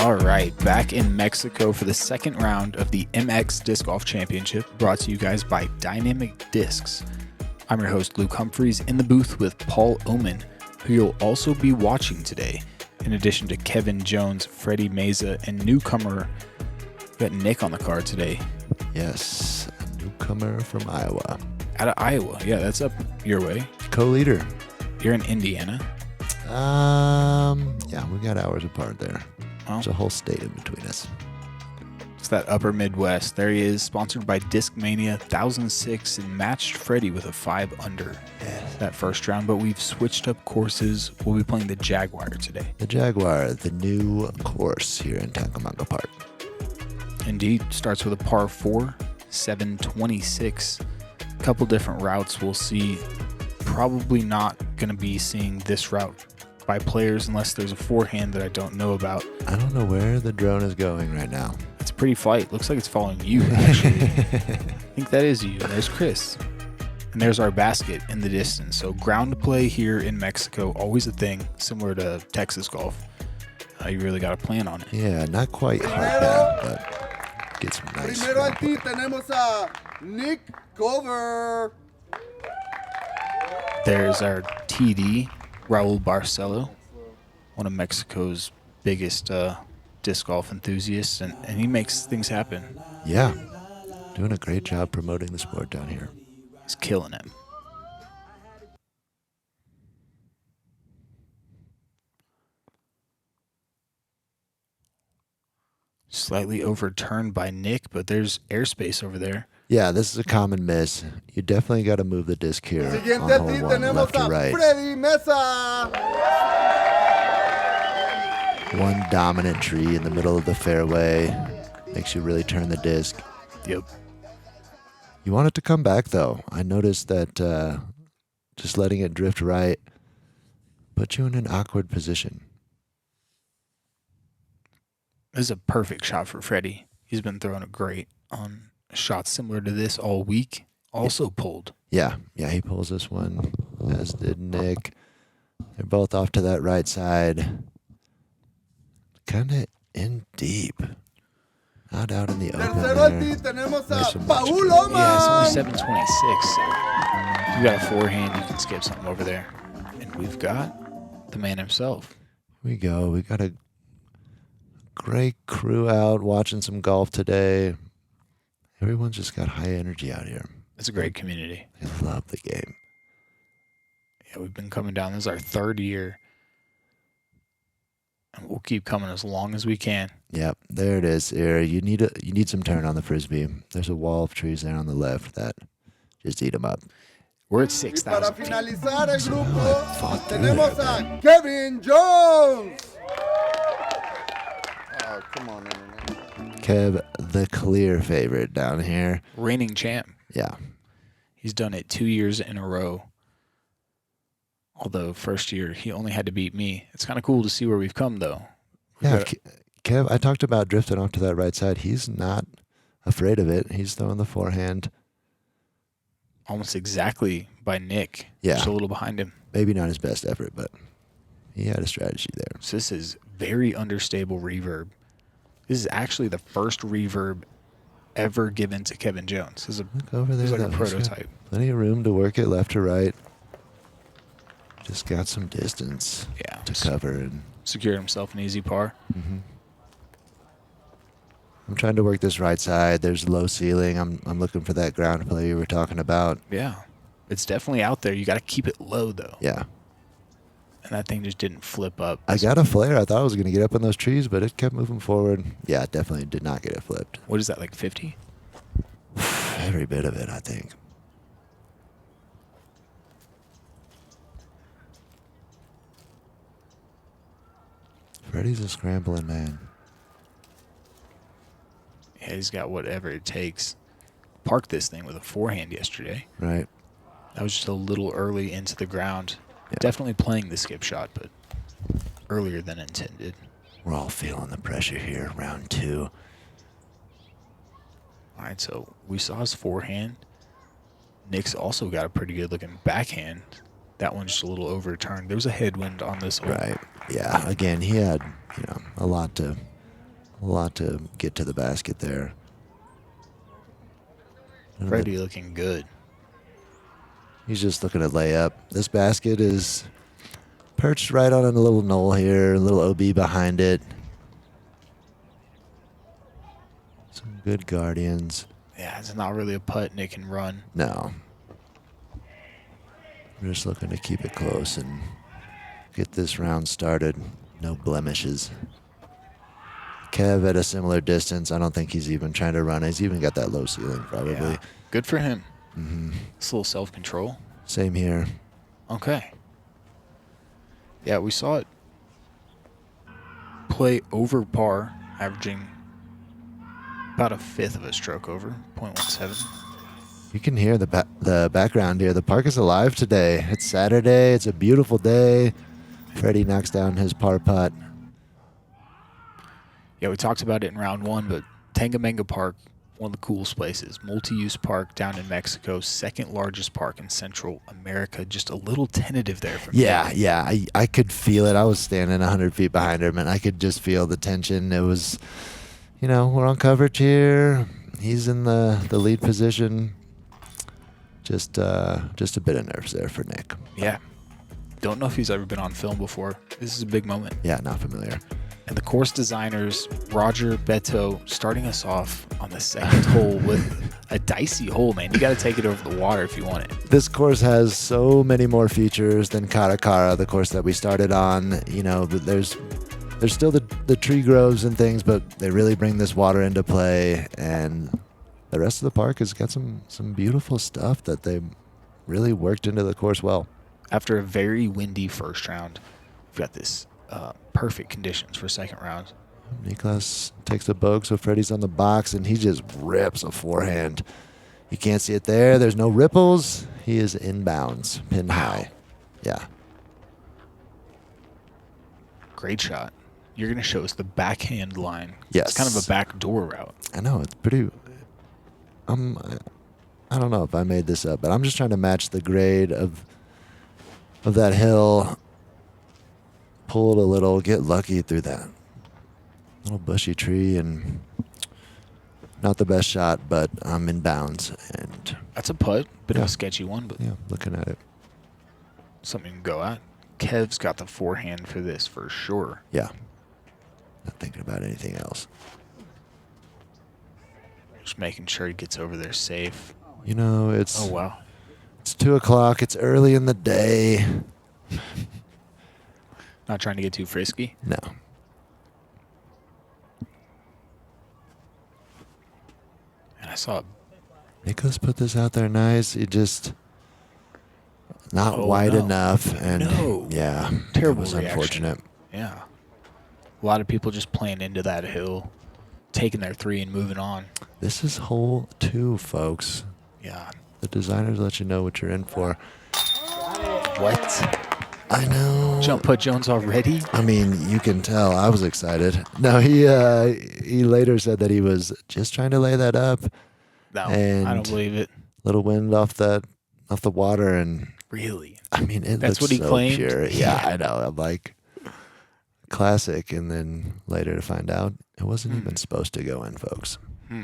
All right, back in Mexico for the second round of the MX Disc Golf Championship, brought to you guys by Dynamic Discs. I'm your host, Luke Humphries, in the booth with Paul Oman, who you'll also be watching today, in addition to Kevin Jones, Fredy Meza, and newcomer, we got Nick on the card today. Yes, a newcomer from Iowa. Out of Iowa, yeah, that's up your way. Co-leader. You're in Indiana. Yeah, we got hours apart there. Well, There's a whole state in between us. it's that upper Midwest. There he is, sponsored by Discmania 1006, and matched Fredy with a 5 under that first round. But we've switched up courses. We'll be playing the Jaguar today. The Jaguar, the new course here in Tangomanga Park. Indeed, starts with a par 4, 726. A couple different routes we'll see. Probably not going to be seeing this route by players unless there's a forehand that I don't know about. I don't know where the drone is going right now. It's a pretty flight. Looks like it's following you, actually. I think that is you. There's Chris. And there's our basket in the distance. So ground play here in Mexico, always a thing, similar to Texas golf. You really got to plan on it. Yeah, not quite hard down, but get some nice. Primero aquí tenemos a Nick Culver. There's our TD, Raul Barcelo, one of Mexico's biggest disc golf enthusiasts, and he makes things happen. Yeah, doing a great job promoting the sport down here. He's killing it. Slightly overturned by Nick, but there's airspace over there. Yeah, this is a common miss. You definitely got to move the disc here on Siguiente hole aquí one, tenemos left to a right. Fredy Meza. One dominant tree in the middle of the fairway makes you really turn the disc. Yep. You want it to come back, though. I noticed that just letting it drift right puts you in an awkward position. This is a perfect shot for Fredy. He's been throwing it great on shots similar to this all week. Also pulled. Yeah, he pulls this one, as did Nick. They're both off to that right side. Kind of in deep. Not out in the open Tercero aquí there. tenemos Nice a and much. Paul Yeah, it's only Oman. 726, so you got a forehand, you can skip something over there. And we've got the man himself. Here we go. We got a great crew out watching some golf today. Everyone's just got high energy out here. It's a great community. They love the game. Yeah, we've been coming down. This is our third year. And we'll keep coming as long as we can. Yep, there it is. Here, you need some turn on the frisbee. There's a wall of trees there on the left that just eat them up. We're at Y 6,000 para feet. finalizar el grupo Fuck through tenemos there, a Kevin Jones. Oh, come on, Internet. Kev, the clear favorite down here. Reigning champ. Yeah, He's done it 2 years in a row. Although first year he only had to beat me. It's kind of cool to see where we've come, though. yeah. Kev, I talked about drifting off to that right side. He's not afraid of it. He's throwing the forehand. Almost exactly by Nick. Yeah. Just a little behind him. Maybe not his best effort, but he had a strategy there. So this is very understable reverb. This is actually the first reverb ever given to Kevin Jones. This is Look over there. like a though. He's got prototype. Plenty of room to work it left to right. Just got some distance Yeah. to cover. And Secured himself an easy par. I'm trying to work this right side. There's low ceiling. I'm looking for that ground play you were talking about. Yeah. It's definitely out there. You got to keep it low, though. Yeah. And that thing just didn't flip up. I got a flare. I thought I was going to get up in those trees, but it kept moving forward. Yeah, it definitely did not get it flipped. What is that, like 50? Every bit of it, I think. Fredy's a scrambling man. Yeah, he's got whatever it takes. Parked this thing with a forehand yesterday. Right. That was just a little early into the ground. Yeah. Definitely playing the skip shot, but earlier than intended. We're all feeling the pressure here. Round 2. All right, so we saw his forehand. Nick's also got a pretty good looking backhand. That one's just a little overturned. There was a headwind on this one. Right. Yeah. Again, he had, a lot to A lot to get to the basket there. Fredy looking good. He's just looking to lay up. This basket is perched right on a little knoll here, a little OB behind it. Some good guardians. Yeah, it's not really a putt Nick can run. No. We're just looking to keep it close and get this round started. No blemishes. Kev at a similar distance. I don't think he's even trying to run. He's even got that low ceiling probably. Yeah. Good for him. Mm-hmm. It's a little self-control. Same here. Okay. Yeah, we saw it play over par, averaging about a fifth of a stroke over, 0.17. You can hear the background here. The park is alive today. It's Saturday. It's a beautiful day. Fredy knocks down his par putt. Yeah, we talked about it in round one, but Tangamenga Park, one of the coolest places. Multi-use park down in Mexico, second largest park in Central America. Just a little tentative there for me. Yeah. I could feel it. I was standing 100 feet behind him, and I could just feel the tension. It was, we're on coverage here. He's in the lead position. Just a bit of nerves there for Nick. Yeah. Don't know if he's ever been on film before. This is a big moment. Yeah, not familiar. And the course designers, Roger Beto, starting us off on the second hole with a dicey hole, man. You got to take it over the water if you want it. This course has so many more features than Caracara, the course that we started on. There's still the tree groves and things, but they really bring this water into play. And the rest of the park has got some beautiful stuff that they really worked into the course well. After a very windy first round, we've got this perfect conditions for second round. Nickolas takes a bogue, so Fredy's on the box, and he just rips a forehand. You can't see it there. There's no ripples. He is inbounds, pin high. Yeah. Great shot. You're going to show us the backhand line. Yes. It's kind of a backdoor route. I know. It's pretty... I don't know if I made this up, but I'm just trying to match the grade of that hill. Pull it a little, get lucky through that little bushy tree, and not the best shot, but I'm in bounds. And that's a putt, bit of a sketchy one, but yeah, looking at it, something to go at. Kev's got the forehand for this for sure. Yeah, not thinking about anything else. Just making sure he gets over there safe. It's oh wow, it's 2 o'clock. It's early in the day. Not trying to get too frisky. No. And I saw Nickolas put this out there nice. He just not wide enough, and yeah, terrible. It was reaction. Unfortunate. Yeah, a lot of people just playing into that hill, taking their three and moving on. This is hole 2, folks. Yeah. The designers let you know what you're in for. What? I know. Jump putt Jones already? I mean, you can tell. I was excited. No, he later said that he was just trying to lay that up. No, and I don't believe it. Little wind off the water, and really, I mean, that's looks what he so claimed. Pure. Yeah, I know. I'm like, classic. And then later to find out it wasn't even supposed to go in, folks. All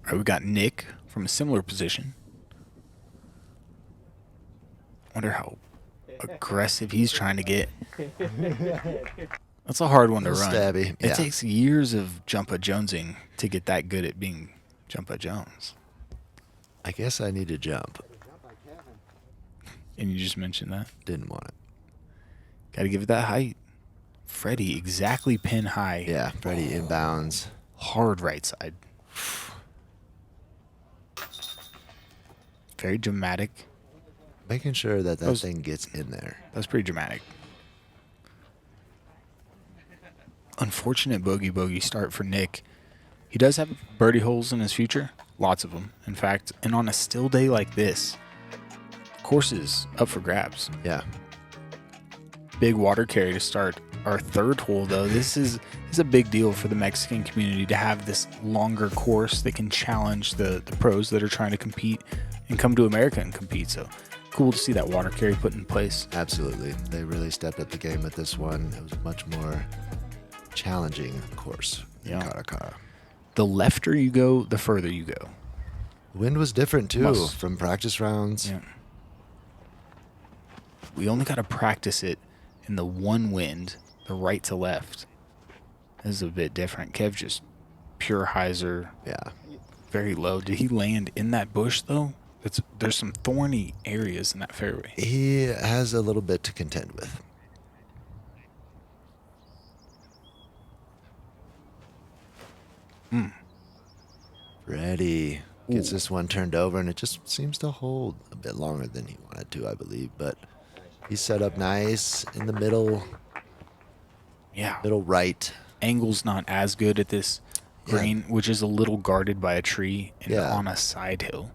right, we got Nick from a similar position. Wonder how aggressive he's trying to get. That's a hard one to run. Stabby. It takes years of Jumpa Jonesing to get that good at being Jumpa Jones. I guess I need to jump. And you just mentioned that. Didn't want it. Got to give it that height. Fredy exactly pin high. Yeah, Fredy inbounds. Hard right side. Very dramatic. Making sure that thing gets in there. That's pretty dramatic. Unfortunate bogey start for Nick. He does have birdie holes in his future. Lots of them, in fact. And on a still day like this, course is up for grabs. Yeah. Big water carry to start our third hole, though. This is a big deal for the Mexican community to have this longer course that can challenge the pros that are trying to compete and come to America and compete. So cool to see that water carry put in place. Absolutely. They really stepped up the game with this one. It was much more challenging course in Yeah. Karakara. The lefter you go, the further you go. Wind was different too Must- from practice rounds. Yeah. We only got to practice it in the one wind, the right to left. This is a bit different. Kev just pure hyzer, Yeah. very low. Did he land in that bush though? There's some thorny areas in that fairway. He has a little bit to contend with. Fredy gets Ooh. this one turned over, and it just seems to hold a bit longer than he wanted to, I believe. But he's set up nice in the middle Yeah. right. Angle's not as good at this Yeah. green, which is a little guarded by a tree and Yeah. on a side hill.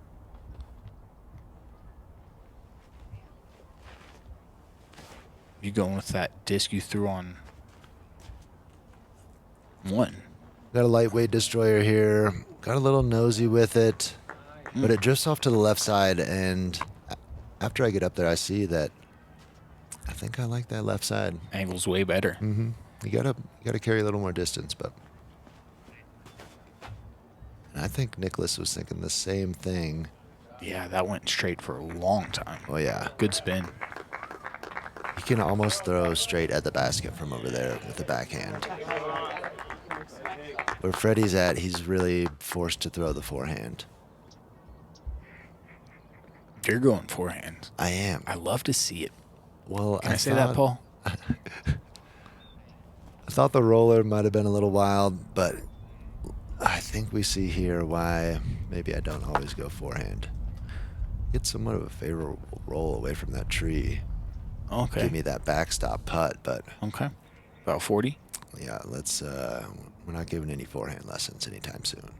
You going with that disc you threw on one? Got a lightweight destroyer here. Got a little nosy with it, but it drifts off to the left side. And after I get up there, I see that I think I like that left side. Angle's way better. Mm-hmm. You gotta carry a little more distance, but and I think Nickolas was thinking the same thing. Yeah, that went straight for a long time. Oh yeah, Good spin. you can almost throw straight at the basket from over there with the backhand. Where Fredy's at, he's really forced to throw the forehand. You're going forehand. I am. I love to see it. Well, Can I say that, Paul? I thought the roller might have been a little wild, but I think we see here why maybe I don't always go forehand. Get somewhat of a favorable roll away from that tree. Okay. Give me that backstop putt, but Okay. About 40? yeah, let's we're not giving any forehand lessons anytime soon.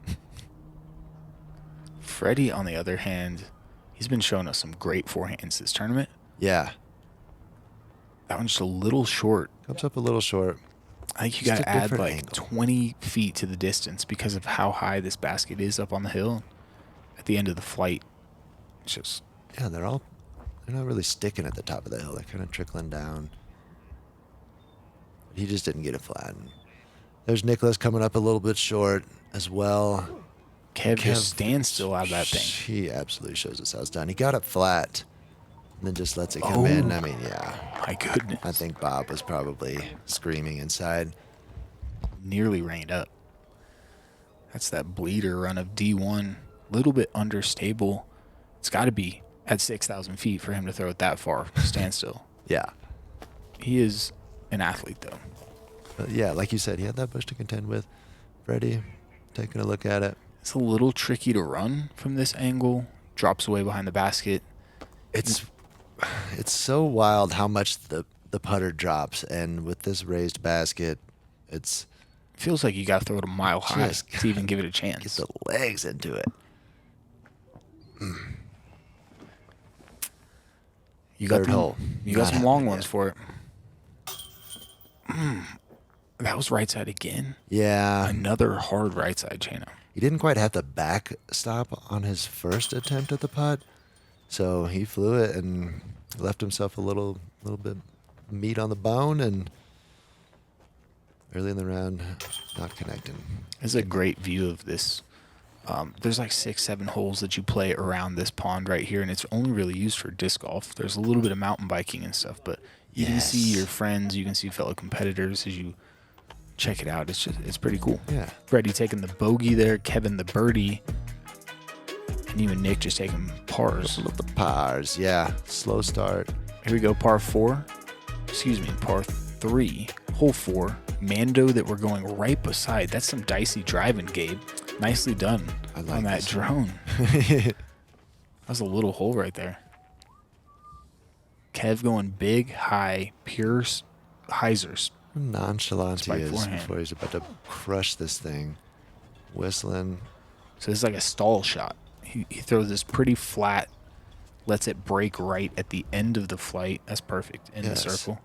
Fredy, on the other hand, he's been showing us some great forehands this tournament. Yeah. That one's just a little short. Comes up a little short. I think you Just got to a add different like angle. 20 feet to the distance because of how high this basket is up on the hill. At the end of the flight, it's just, Yeah, they're not really sticking at the top of the hill. They're kind of trickling down. But he just didn't get it flat. And there's Nickolas coming up a little bit short as well. Kev just stands still out of that thing. He absolutely shows us how it's done. He got it flat and then just lets it come in. Oh. I mean, yeah. My goodness. I think Bob was probably screaming inside. Nearly rained up. That's that bleeder run of D1. Little bit understable. It's got to be at 6,000 feet for him to throw it that far. Standstill. Yeah. He is an athlete, though. But yeah, like you said, he had that bush to contend with. Fredy, taking a look at it. It's a little tricky to run from this angle. Drops away behind the basket. It's so wild how much the putter drops, and with this raised basket, it's Feels like you got to throw it a mile high Just to even give it a get chance. the legs into it. You got Third them- hole. You got Not some long happening ones yet. for it. That was right side again. Yeah, Another hard right side channel. he didn't quite have the back stop on his first attempt at the putt, so he flew it and left himself a little bit meat on the bone, and early in the round, not connecting. This is a great view of this. There's like 6-7 holes that you play around this pond right here, and it's only really used for disc golf. There's a little bit of mountain biking and stuff, but you can see Yes. your friends, you can see fellow competitors as you check it out. It's pretty cool. Yeah. Fredy taking the bogey there, Kevin the birdie, and you and Nick just taking pars. Look at the pars, yeah. Slow start. Here we go, par 4. Excuse me, par 3, hole 4. Mando that we're going right beside. That's some dicey driving, Gabe. Nicely done I like on that this. drone. That was a little hole right there. Kev going big, high, pure hyzers. Nonchalant he Spike is forehand. before he's about to crush this thing. Whistling. So this is like a stall shot. He throws this pretty flat, lets it break right at the end of the flight. That's perfect in Yes. the circle.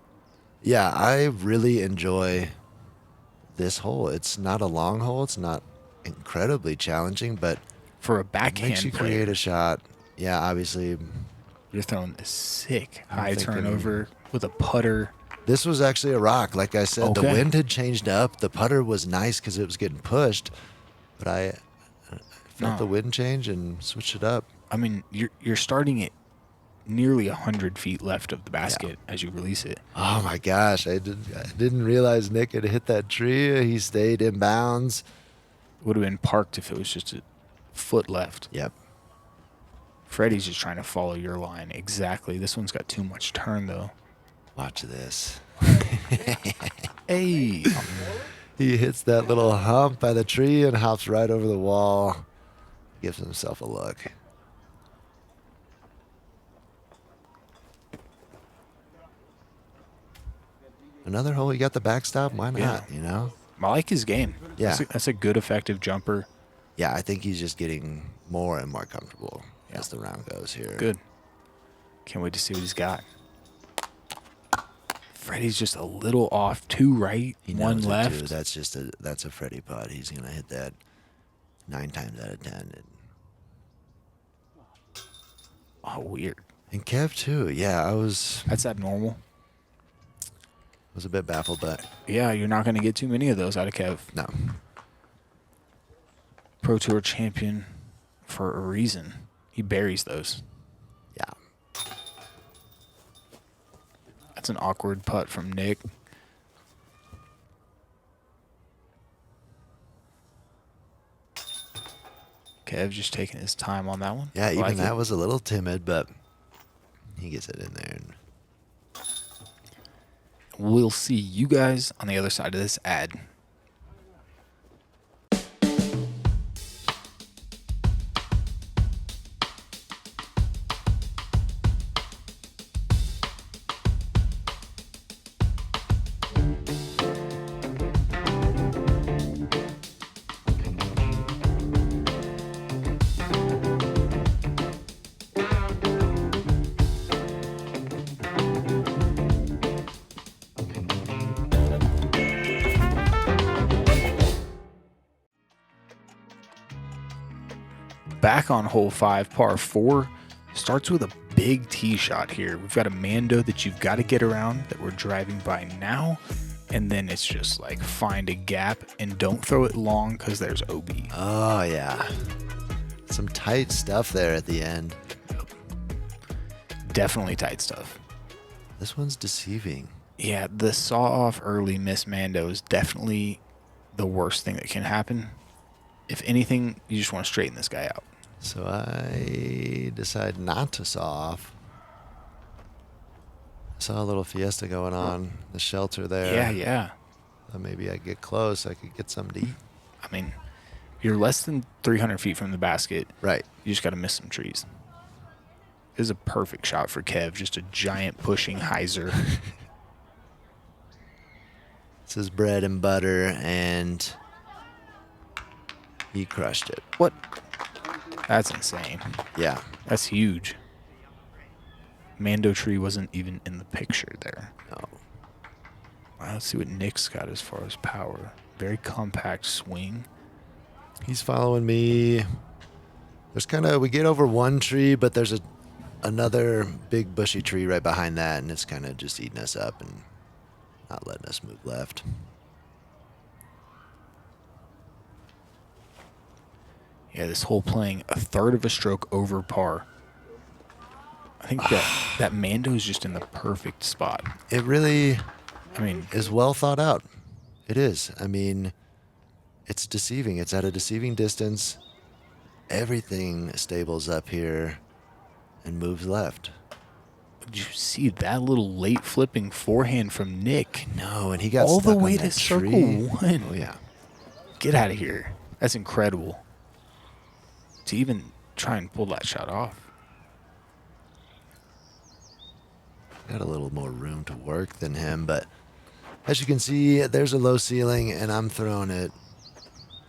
Yeah, I really enjoy this hole. It's not a long hole. It's not incredibly challenging, but For a it backhand makes you player, create a shot. Yeah, obviously. you're throwing this sick I'm high thinking- turnover with a putter. This was actually a rock. Like I said, the Okay. wind had changed up. The putter was nice because it was getting pushed, but I felt No. the wind change and switched it up. I mean, you're starting at nearly 100 feet left of the basket as you release it. Oh my gosh, I didn't realize Nick had hit that tree. He stayed in bounds. Would have been parked if it was just a foot left. Yep. Freddie's just trying to follow your line. Exactly. This one's got too much turn, though. Watch this. Hey. He hits that little hump by the tree and hops right over the wall. Gives himself a look. Another hole, you got the backstop. Why not? Yeah. You know? I like his game. Yeah. That's a good, effective jumper. Yeah, I think he's just getting more and more comfortable Yeah. as the round goes here. Good. Can't wait to see what he's got. Freddie's just a little off. 2 right, He 1 knows it, left. too. That's a Fredy putt. He's gonna hit that 9 times out of 10. Oh, weird. And Kev too. Yeah, I was That's abnormal. a bit baffled, but Yeah, you're not going to get too many of those out of Kev. no. Pro Tour champion for a reason. He buries those. Yeah. That's an awkward putt from Nick. Kev just taking his time on that one. Yeah, even Like that it. was a little timid, but he gets it in there. We'll see you guys on the other side of this ad. Back on hole 5, par 4. Starts with a big tee shot here. We've got a Mando that you've got to get around that we're driving by now. And then it's just like find a gap and don't throw it long because there's OB. Oh, yeah. Some tight stuff there at the end. Definitely tight stuff. This one's deceiving. Yeah, the saw off early miss Mando is definitely the worst thing that can happen. If anything, you just want to straighten this guy out. So I decide not to saw off. I saw a little fiesta going on, the shelter there. Yeah. Maybe I get close, I could get something to eat. I mean, you're less than 300 feet from the basket. Right. You just got to miss some trees. This is a perfect shot for Kev. Just a giant pushing hyzer. This is bread and butter, and he crushed it. What? That's insane. Yeah. That's huge. Mando tree wasn't even in the picture there. No. Wow, let's see what Nick's got as far as power. Very compact swing. He's following me. There's we get over one tree, but there's another big bushy tree right behind that, and it's kind of just eating us up and not letting us move left. Yeah, this hole playing a third of a stroke over par. I think that Mando's just in the perfect spot. It really I mean, is well thought out. It is. I mean, it's deceiving. It's at a deceiving distance. Everything stables up here and moves left. did you see that little late flipping forehand from Nick? No, and he got all stuck the way on to that circle tree. 1. Oh, yeah. Get out of here. That's incredible. To even try and pull that shot off. Got a little more room to work than him, but as you can see, there's a low ceiling, and I'm throwing it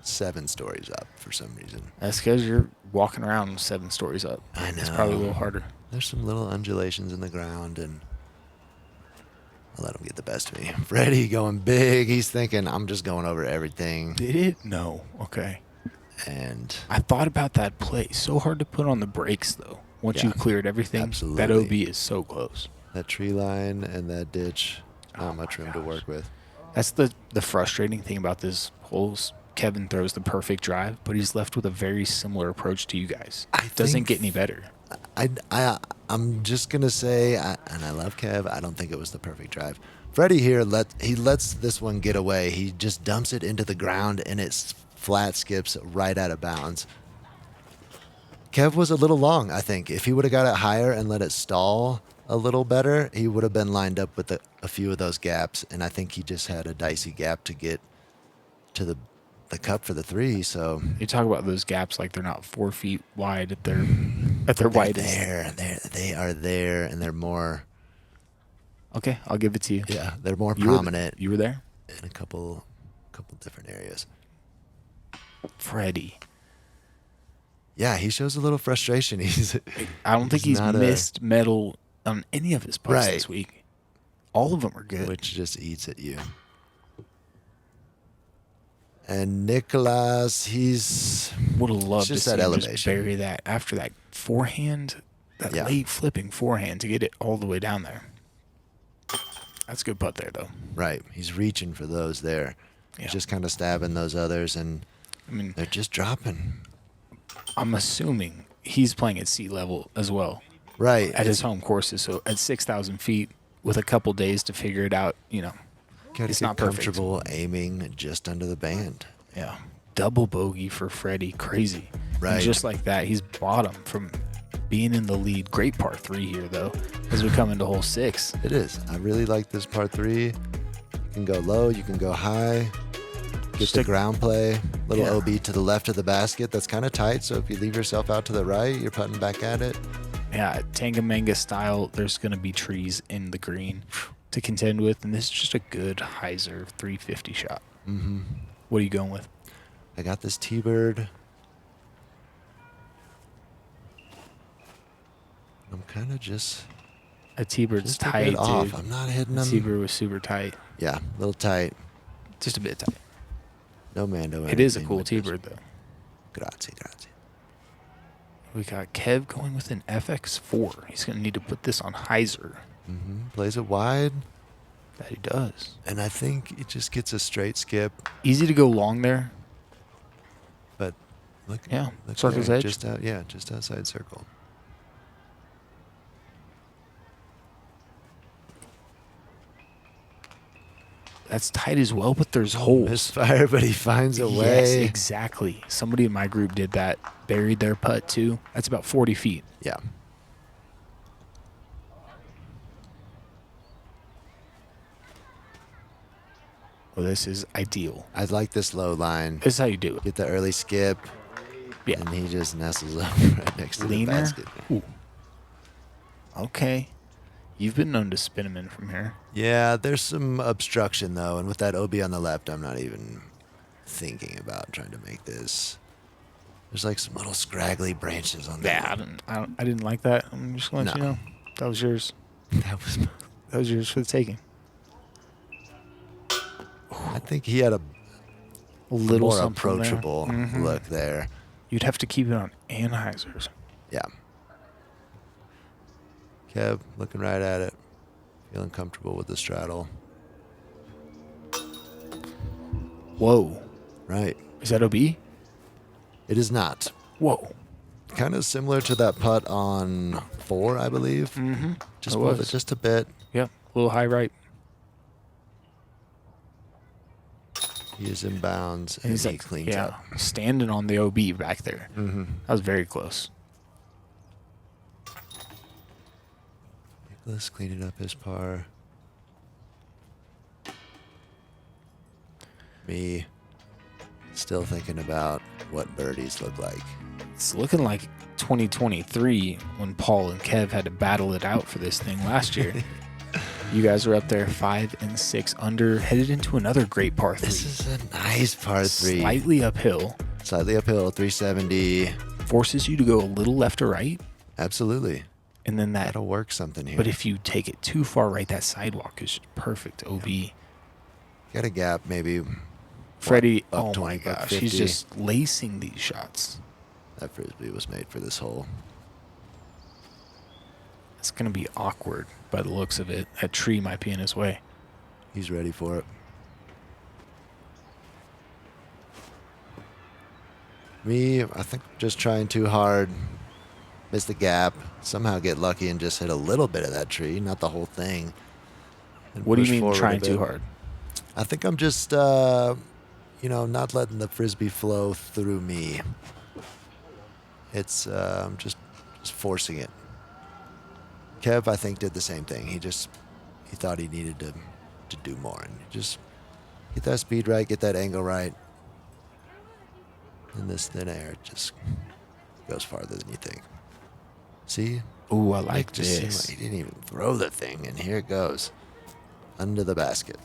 7 stories up for some reason. That's because you're walking around 7 stories up. I know. It's probably a little harder. There's some little undulations in the ground, and I'll let him get the best of me. Fredy going big. He's thinking, I'm just going over everything. Did it? No. Okay. And I thought about that play. So hard to put on the brakes, though. Once Yeah, you've cleared everything, absolutely. that OB is so close. that tree line and that ditch. Not much room to work with. That's the frustrating thing about this hole. Kevin throws the perfect drive, but he's left with a very similar approach to you guys. Doesn't get any better. I'm just gonna say, and I love Kev. I don't think it was the perfect drive. Fredy here lets this one get away. He just dumps it into the ground, and it flat skips right out of bounds. Kev was a little long, I think. If he would have got it higher and let it stall a little better, he would have been lined up with a few of those gaps, and I think he just had a dicey gap to get to the cup for the 3. So you talk about those gaps like they're not 4 feet wide at their widest. They are there, and they're more. Okay, I'll give it to you. Yeah, they're more prominent. You were there in a couple different areas. Fredy. Yeah, he shows a little frustration. I don't think he's missed metal on any of his putts this week. All of them are good. Which just eats at you. And Nickolas, he's would have loved to see that him elevation. just bury that after that forehand, that late flipping forehand to get it all the way down there. That's a good putt there, though. Right. He's reaching for those there. Yeah. He's just kind of stabbing those others, and they're just dropping. I'm assuming he's playing at sea level as well. Right. At his home courses. So at 6,000 feet with a couple days to figure it out, it's not comfortable aiming just under the band. Yeah. Double bogey for Fredy. Crazy. Right. And just like that, he's bottom from being in the lead. Great par 3 here, though, as we come into hole 6. It is. I really like this par 3. You can go low. You can go high. Get the ground play. Little OB to the left of the basket. That's kind of tight, so if you leave yourself out to the right, you're putting back at it. Yeah, Tangamenga style, there's going to be trees in the green to contend with, and this is just a good hyzer 350 shot. Mm-hmm. What are you going with? I got this T-bird. I'm kind of just... A T-bird's just tight, off. dude. I'm not hitting them. T-bird was super tight. Yeah, a little tight. Just a bit tight. No Mando. It is a cool T-bird, though. Grazie. We got Kev going with an FX4. He's going to need to put this on hyzer. Mm-hmm. Plays it wide. That he does. And I think it just gets a straight skip. Easy to go long there. But look. Yeah, look circle's there, edge. Just outside circle. That's tight as well, but there's holes. Misfire, but he finds a way. Yes, exactly. Somebody in my group did that. Buried their putt, too. That's about 40 feet. Yeah. Well, this is ideal. I like this low line. This is how you do it. Get the early skip. Yeah. And he just nestles up right next to the basket. Ooh. Okay. You've been known to spin him in from here. Yeah, there's some obstruction, though. And with that OB on the left, I'm not even thinking about trying to make this. There's like some little scraggly branches on there. Yeah, I didn't like that. I'm just going to let you know. That was yours. That was yours for the taking. I think he had a little more approachable look there. You'd have to keep it on anhyzers. Yeah. Kev looking right at it. Feeling comfortable with the straddle. Whoa. Right. Is that OB? It is not. Whoa. Kind of similar to that putt on 4, I believe. Mm-hmm. Just move it just a bit. Yep. A little high right. He is in bounds, and he's he like, cleans up. Standing on the OB back there. Mm-hmm. That was very close. Nickolas cleaning up his par. Me still thinking about what birdies look like. It's looking like 2023 when Paul and Kev had to battle it out for this thing last year. You guys were up there 5 and 6 under, headed into another great par 3. This is a nice par 3. Slightly uphill. 370. Forces you to go a little left or right. Absolutely. And then that'll work something here. But if you take it too far right, that sidewalk is just perfect OB. Got a gap maybe. Fredy, up oh 20, my gosh, 50. he's just lacing these shots. That Frisbee was made for this hole. It's going to be awkward by the looks of it. That tree might be in his way. He's ready for it. Me, I think just trying too hard. Miss the gap. Somehow get lucky and just hit a little bit of that tree, not the whole thing. And What do you push mean forward a trying too bit. hard? I think I'm just, not letting the Frisbee flow through me. It's just forcing it. Kev, I think, did the same thing. He thought he needed to do more. And just get that speed right, get that angle right. And this thin air just goes farther than you think. See? Ooh, I like Nick just seemed this. like he didn't even throw the thing, and here it goes. Under the basket.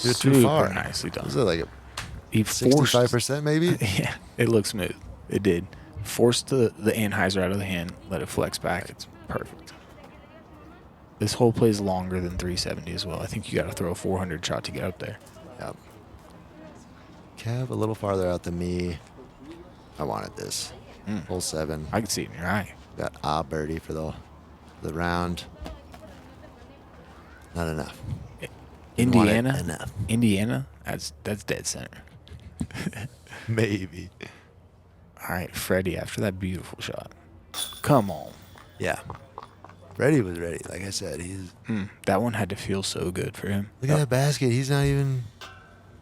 You're too Super far. nicely done. Was it like a He forced. 65% maybe? Yeah, it looks smooth. It did. Forced the Anheuser out of the hand, let it flex back. It's perfect. This hole plays longer than 370 as well. I think you got to throw a 400 shot to get up there. Yep. Kev a little farther out than me. I wanted this. Hole 7. I can see it in your eye. Got birdie for the round. Not enough. Didn't want it Indiana. enough. Indiana. That's dead center. Maybe. All right, Freddie. After that beautiful shot, come on. Yeah. Fredy was ready. Like I said, That one had to feel so good for him. look at that basket. He's not even.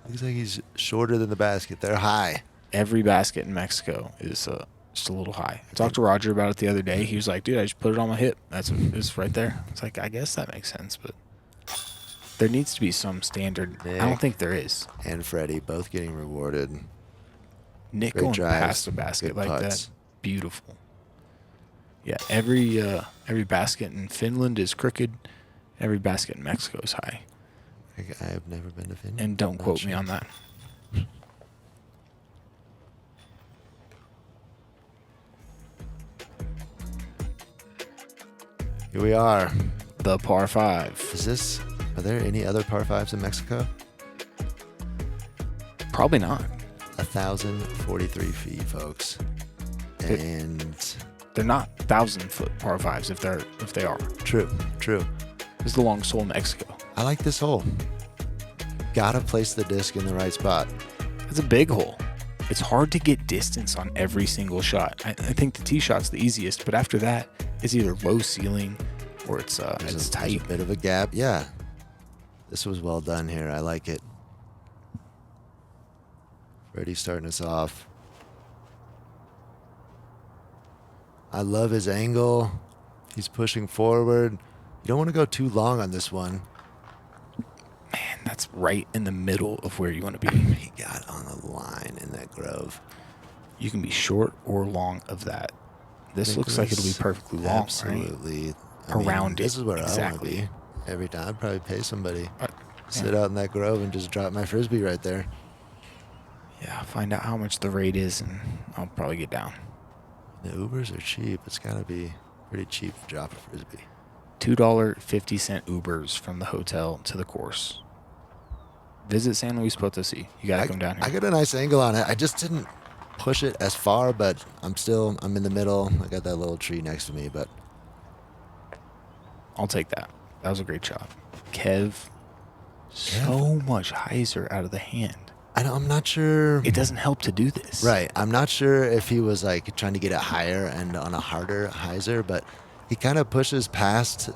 Looks like he's shorter than the basket. They're high. Every basket in Mexico is just a little high. I talked to Roger about it the other day. He was like, "Dude, I just put it on my hip. It's right there." It's like, I guess that makes sense, but there needs to be some standard. I don't Nick. think there is. And Fredy both getting rewarded. Nick Great going drives, past a basket good like putts. that, beautiful. Yeah, every basket in Finland is crooked. Every basket in Mexico is high. I have never been to Finland. And don't Not quote me sure. on that. Here we are. The par 5. Are there any other par 5s in Mexico? Probably not. 1,043 feet, folks. And They're not 1,000-foot par 5s if they are. true. This is the longest hole in Mexico. I like this hole. Gotta place the disc in the right spot. It's a big hole. It's hard to get distance on every single shot. I think the tee shot's the easiest, but after that, it's either low ceiling or it's There's a tight. bit of a gap. Yeah. This was well done here. I like it. Fredy starting us off. I love his angle. He's pushing forward. You don't want to go too long on this one. Man, that's right in the middle of where you want to be. He got on the line in that grove. You can be short or long of that. This looks like it'll be perfectly long, right? Absolutely. Around This it, is where I exactly. want to be. Every time. I'd probably pay somebody. Sit Yeah. out in that grove and just drop my Frisbee right there. Yeah, find out how much the rate is, and I'll probably get down. The Ubers are cheap. It's got to be pretty cheap to drop a Frisbee. $2.50 Ubers from the hotel to the course. Visit San Luis Potosí. You got to come down here. I got a nice angle on it. I just didn't push it as far, but I'm in the middle. I got that little tree next to me, but I'll take that. That was a great shot. Kev, so much hyzer out of the hand. I'm not sure. It doesn't help to do this. Right. I'm not sure if he was like trying to get it higher and on a harder hyzer, but he kind of pushes past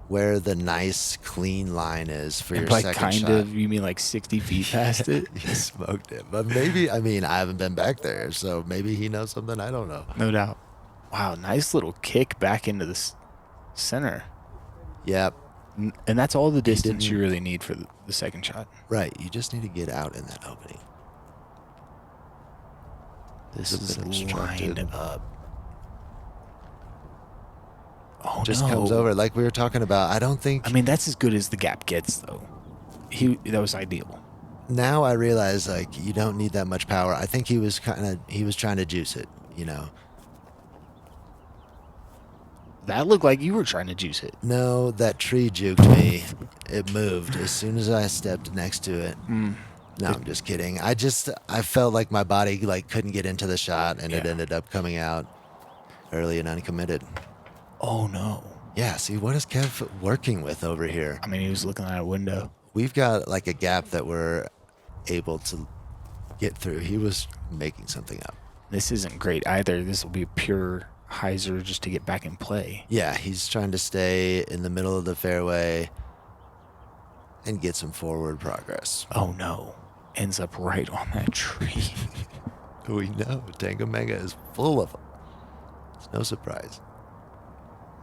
where the nice clean line is for And your by second kind shot. of, you mean like 60 feet past it? He smoked it. But maybe, I haven't been back there, so maybe he knows something I don't know. No doubt. Wow, nice little kick back into the center. Yep. And that's all the distance didn't- you really need for the second shot. Right. You just need to get out in that opening. This It's is been obstructed. lined up. Oh, Just no. comes over like we were talking about. I don't think. I mean, that's as good as the gap gets, though. That was ideal. Now I realize like you don't need that much power. I think he was trying to juice it, That looked like you were trying to juice it. No, that tree juked me. It moved as soon as I stepped next to it. No, I'm just kidding. I felt like my body like couldn't get into the shot, and it Yeah. ended up coming out early and uncommitted. Oh, no. Yeah, see, what is Kev working with over here? I mean, he was looking at a window. We've got like a gap that we're able to get through. He was making something up. This isn't great either. This will be a pure hyzer just to get back in play. Yeah, he's trying to stay in the middle of the fairway and get some forward progress. Oh no. Ends up right on that tree. We know Tango Mega is full of them. It's no surprise.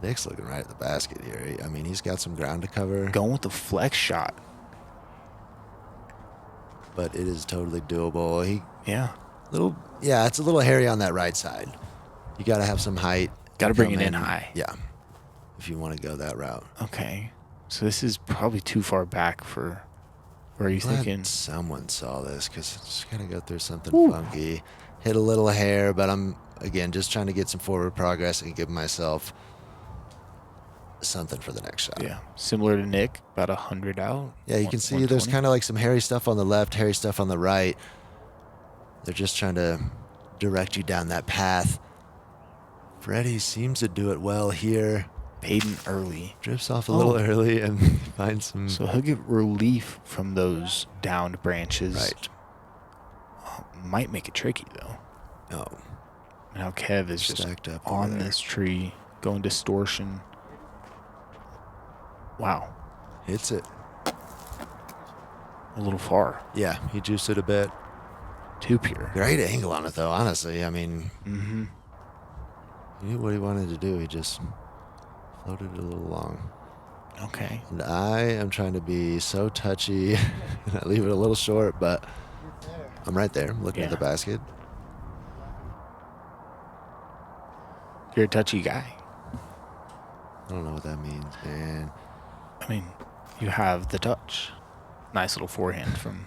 Nick's looking right at the basket here. I mean, he's got some ground to cover. Going with the flex shot. But it is totally doable. Yeah. It's a little hairy on that right side. You got to have some height. Got to bring it in high. Yeah, if you want to go that route. Okay. So this is probably too far back for... Where are you thinking? Someone saw this because it's just going to go through something funky. Hit a little hair, but I'm, again, just trying to get some forward progress and give myself something for the next shot. Yeah. Similar to Nick, about 100 out. Yeah, you can see there's kind of like some hairy stuff on the left, hairy stuff on the right. They're just trying to direct you down that path. Fredy seems to do it well here. Payton early. Drifts off a little early and finds some... So he'll get relief from those downed branches. Right. Might make it tricky, though. Oh. Now Kev is just Stacked up on over there. this tree, going distortion. Wow. Hits it. A little far. Yeah, he juiced it a bit. Too pure. Great angle on it, though, honestly. I mean, Mm-hmm. he knew what he wanted to do. He just floated it a little long. Okay. And I am trying to be so touchy. I leave it a little short, but I'm right there. I'm looking at the basket. You're a touchy guy. I don't know what that means, man. I mean, you have the touch. Nice little forehand from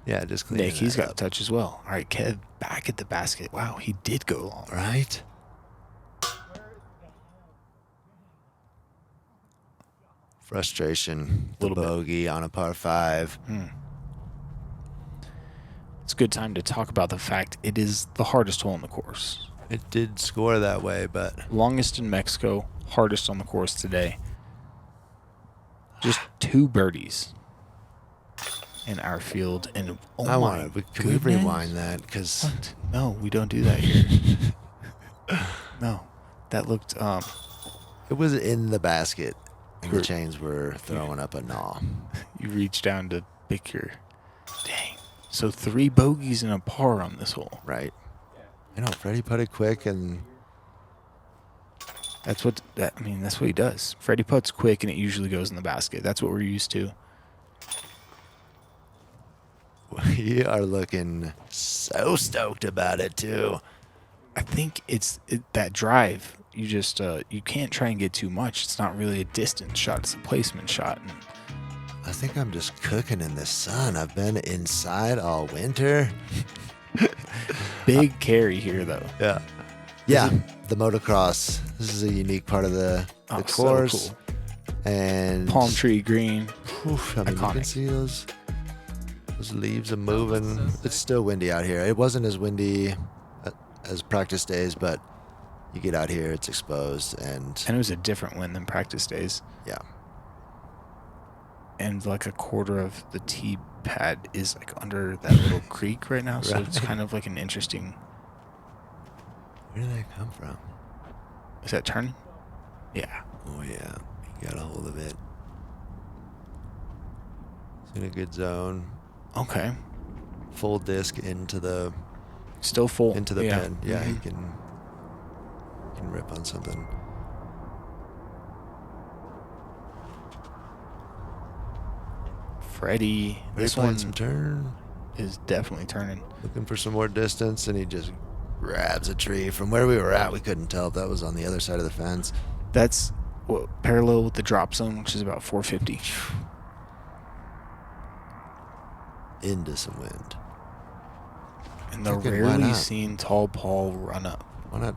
Yeah, just cleaning Nick. He's that got up. touch as well. All right, Kev, back at the basket. Wow, he did go long. Right? Frustration. Little bit. Bogey on a par 5. It's a good time to talk about the fact it is the hardest hole in the course. It did score that way, but Longest in Mexico, hardest on the course today. Just 2 birdies in our field. And oh I my want to. Can we goodness. rewind that? Because What? No, we don't do that here. No. That looked, it was in the basket, and the chains were throwing up a gnaw. you reach down to pick your, dang. So 3 bogeys and a par on this hole. Right. I know, Fredy put it quick, and That's what he does. Fredy puts quick and it usually goes in the basket. That's what we're used to. we are looking so stoked about it, too. I think it's that drive. You just you can't try and get too much. It's not really a distance shot. It's a placement shot. And I think I'm just cooking in the sun. I've been inside all winter. big carry here, though. Yeah. Yeah, the motocross. This is a unique part of the course. So And cool. Palm tree green. Oof, I mean, you can Iconic. see those leaves are moving. It's still windy out here. It wasn't as windy as practice days, but you get out here, it's exposed, and And it was a different wind than practice days. yeah. And like a quarter of the tee pad is like under that little creek right now. So it's Right. kind of like an interesting. Where did that come from? Is that turning? Yeah. Oh yeah, he got a hold of it. It's in a good zone. Okay. Full disc into the Still full. pin. Yeah, Mhm. he can rip on something. Fredy. This one some turn. is definitely turning. Looking for some more distance, and he just grabs a tree. From where we were at, we couldn't tell if that was on the other side of the fence. That's parallel with the drop zone, which is about 450. Into some wind. And the Thinking, why rarely not? seen tall Paul run up. Why not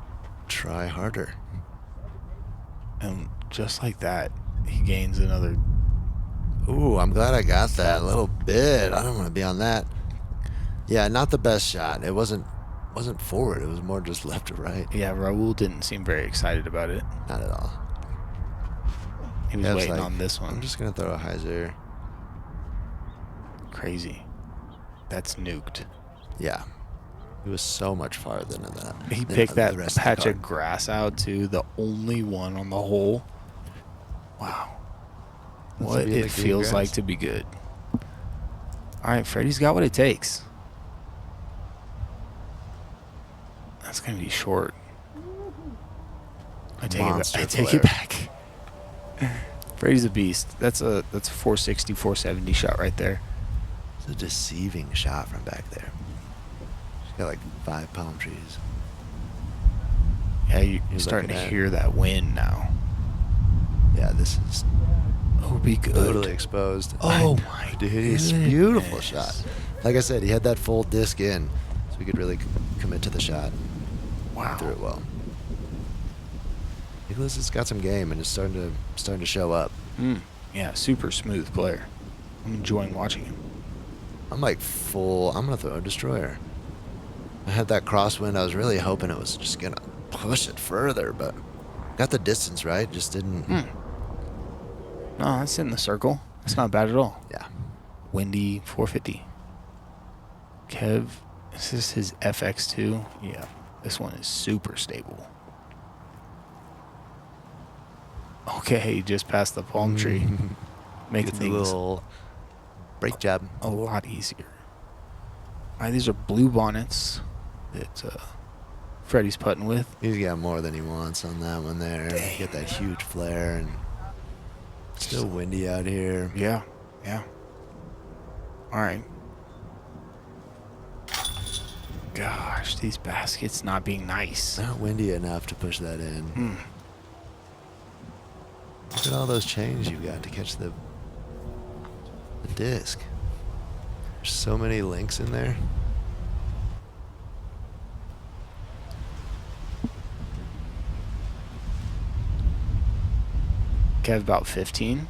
try harder? And just like that, he gains another. Ooh, I'm glad I got that a little bit. I don't want to be on that. Yeah, not the best shot. It wasn't forward. It was more just left to right. Yeah, Raul didn't seem very excited about it. Not at all. He was Yeah, waiting like, on this I'm one. just going to throw a hyzer. Crazy. That's nuked. Yeah. He was so much farther than that. He than picked that the rest patch of the of grass out, too. The only one on the hole. Wow. That's What to be in it the green feels grass. like to be good. All right, Freddie's got what it takes. That's going to be short. I take Monster it back. Freddie's a beast. That's a 460, 470 shot right there. It's a deceiving shot from back there. She's got like 5 palm trees. Yeah, you're You're starting to looking at- hear that wind now. Yeah, this is Oh, be good. totally exposed. Oh, my Dude, it's a beautiful goodness. shot. Like I said, he had that full disc in, so he could really commit to the shot. Wow. Threw it well. Nickolas has got some game and is starting to show up. Yeah, super smooth player. I'm enjoying watching him. I'm like I'm gonna throw a destroyer. I had that crosswind. I was really hoping it was just gonna push it further, but got the distance right. Just didn't. No, that's in the circle. That's not bad at all. Yeah. Windy 450. Kev, is this his FX2? Yeah, this one is super stable. Okay, he just passed the palm tree. Making Gets a things little break jab. a lot easier. All right, these are blue bonnets that Freddie's putting with. He's got more than he wants on that one there. Dang. Get that huge flare and still windy out here. Yeah. All right. Gosh, these baskets not being nice. Not windy enough to push that in. Look at all those chains you've got to catch the disc. There's so many links in there. Kev about 15.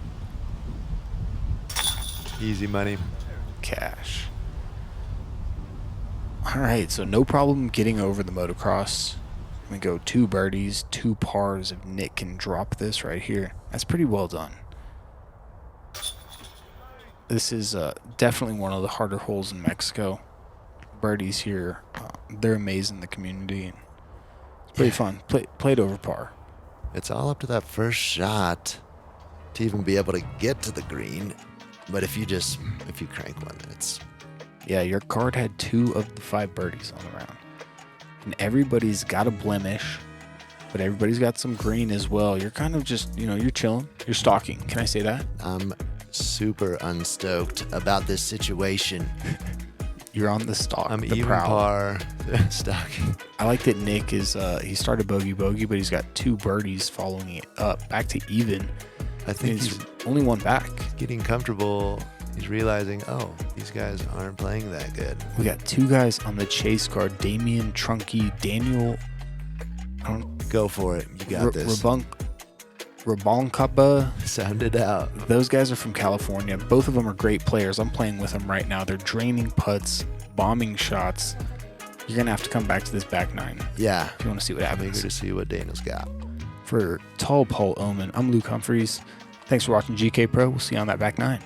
Easy money. Cash. All right, so no problem getting over the motocross. We go 2 birdies, 2 pars if Nick can drop this right here. That's pretty well done. This is definitely one of the harder holes in Mexico. Birdies here, they're amazing, the community. And it's pretty fun. Played over par. It's all up to that first shot to even be able to get to the green. But if you crank one, then it's... Yeah, your card had 2 of the 5 birdies on the round. And everybody's got a blemish, but everybody's got some green as well. You're kind of just, you're chilling. You're stalking. Can I say that? I'm super unstoked about this situation. You're on the stalk. I'm the even prowl. par stalking. I like that Nick is, he started bogey, but he's got 2 birdies following it up, back to even. I think he's only 1 back. getting comfortable. He's realizing, oh, these guys aren't playing that good. We got 2 guys on the chase card. Damian, Trunky, Daniel. Go for it. You got this. Rabonkapa. Sound it out. Those guys are from California. Both of them are great players. I'm playing with them right now. They're draining putts, bombing shots. You're going to have to come back to this back 9 Yeah. if you want to see what I'm happens. eager to see what Daniel's got. For Tall Paul Oman, I'm Luke Humphries. Thanks for watching GK Pro. We'll see you on that back 9.